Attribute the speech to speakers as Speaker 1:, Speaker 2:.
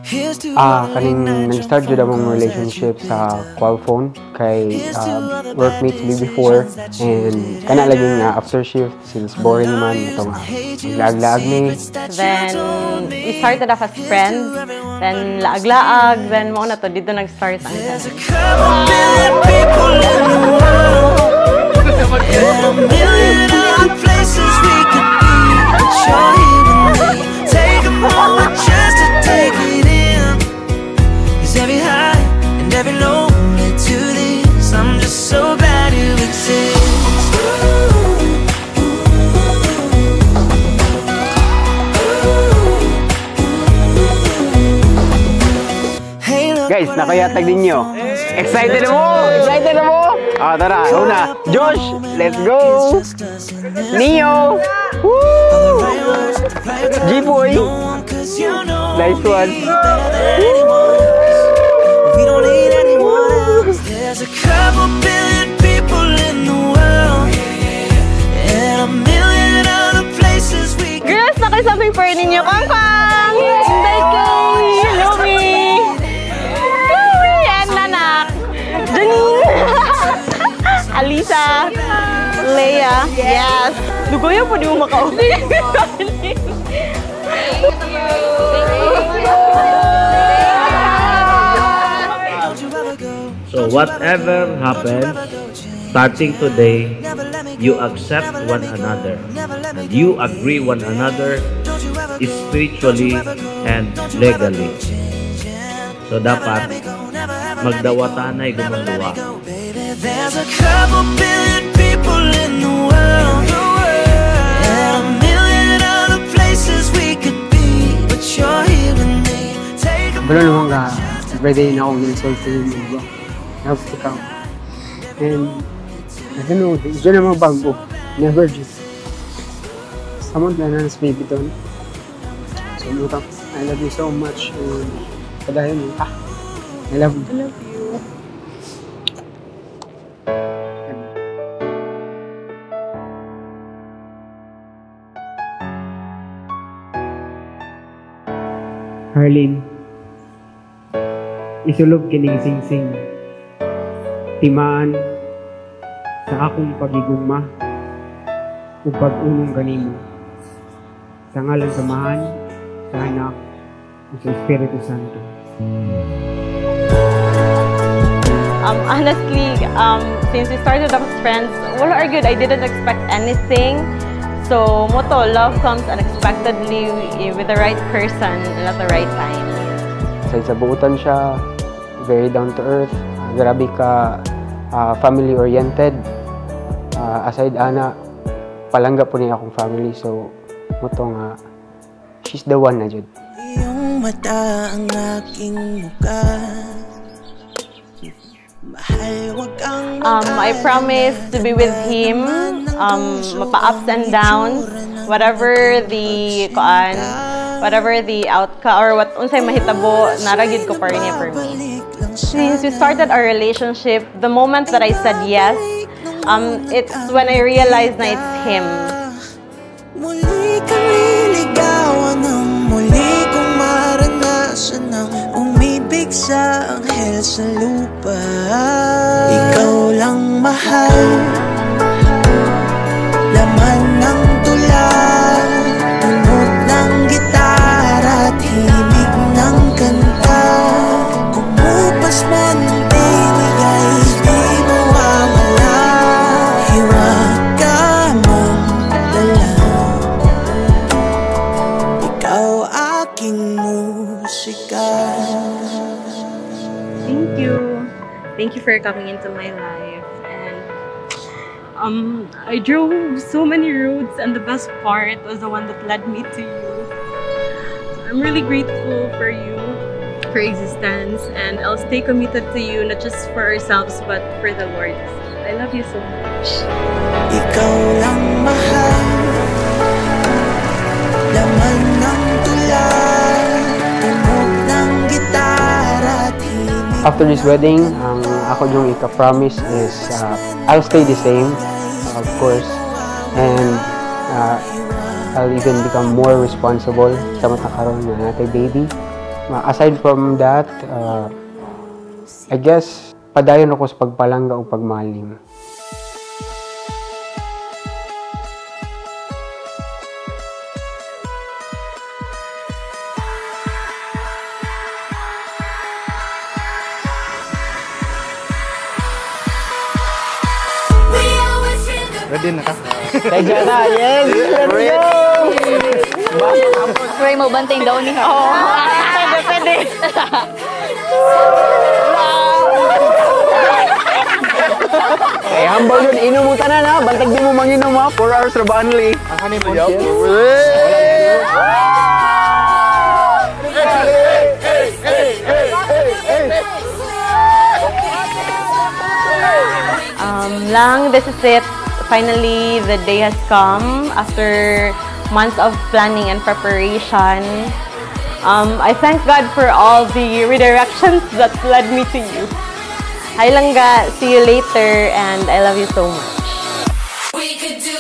Speaker 1: Kaning nag-start jud among relationship sa call phone kay workmates me before, and kana laging after shift since boring man itong lag-lag ni.
Speaker 2: Then we started off as friends, then laag-laag, then mo na to dito nag-start ang every high and every low led to this. I'm just so glad you exist.
Speaker 1: Guys, nakayatag ninyo. Excited na mo? Excited na mo? Tara, una. Josh, let's go. Neo. Woo! G-Boy. Nice one. We don't need anyone else. There's a couple billion people in the world, and a million other places we can.
Speaker 2: Girls, nakisabing pa rin ninyo. Kang-kang! Inday ko! Hello, me! Koy! And nanak! Janine! Alisa! Leia! Yes! Dugoy po di mo maka-okay.
Speaker 3: So whatever happens, starting today, you accept one another and you agree one another spiritually and legally. So dapat magdawatanay gumagawa.
Speaker 4: There's a couple billion people in the world, and a million other places we could be, but you're here with me.
Speaker 1: Wala naman ka, everyday na akong ginasol sa inyo, bro. Love ikaw. And, I don't know, dyan naman bago. Never just. Someone na nas baby doon. So, mutang, I love you so much. And, padahin mo, I love you.
Speaker 2: I love you.
Speaker 1: Harleen, isulog kining sing-sing, timaan sa akong pagigugma ug pag-unong kanimo, sa ngalan samahan sa anak ug sa Espiritu Santo.
Speaker 2: Honestly, since we started off as friends, wala are good. I didn't expect anything. So, moto, love comes unexpectedly with the right person at the right time.
Speaker 1: Sa buutan siya, very down to earth, grabe ka family-oriented. Aside ana, palangga po niya akong family. So, moto nga, she's the one na jud.
Speaker 4: Iyong mata ang aking mukha.
Speaker 2: I promise to be with him, mapa-ups and downs, whatever the outcome or what unsay mahitabo, naragid ko pa rin niya for me. Since we started our relationship, the moment that I said yes, it's when I realized na it's him.
Speaker 4: Muli kang liligawan ng muli kong maranasan ng umibig sa anghel sa lupa. Ikaw lang mahal, laman ng tula, tunog ng gitara at himig ng kanta. Kumupas man ng tinig ay di mawawala, hiwag ka mang dala. Ikaw aking musika.
Speaker 2: Thank you. Thank you for coming into my life. And I drove so many roads, and the best part was the one that led me to you. I'm really grateful for you, for existence, and I'll stay committed to you, not just for ourselves, but for the Lord. I love you so much.
Speaker 4: Ikaw lang mahal, laman ng tula, tunog ng gitara at himig.
Speaker 1: After this wedding, ang ako yung ika-promise is I'll stay the same, of course, and I'll even become more responsible sa matakaroon na natin baby. Aside from that, I guess, padayon ako sa pagpalangga o pagmalim.
Speaker 5: Ready na ka?
Speaker 1: Kaya na, yes! Let's go!
Speaker 6: Pray mo banting daw ni ako. Pwede.
Speaker 1: Eh, hambal yun. Inom mo tanan ha. Bantag di mo manginom ha. 4 hours na ba only?
Speaker 5: Ang kanin mo.
Speaker 2: Lang, this is it. Finally, the day has come after months of planning and preparation. I thank God for all the redirections that led me to you. Hi Langga, see you later, and I love you so much.
Speaker 4: We could do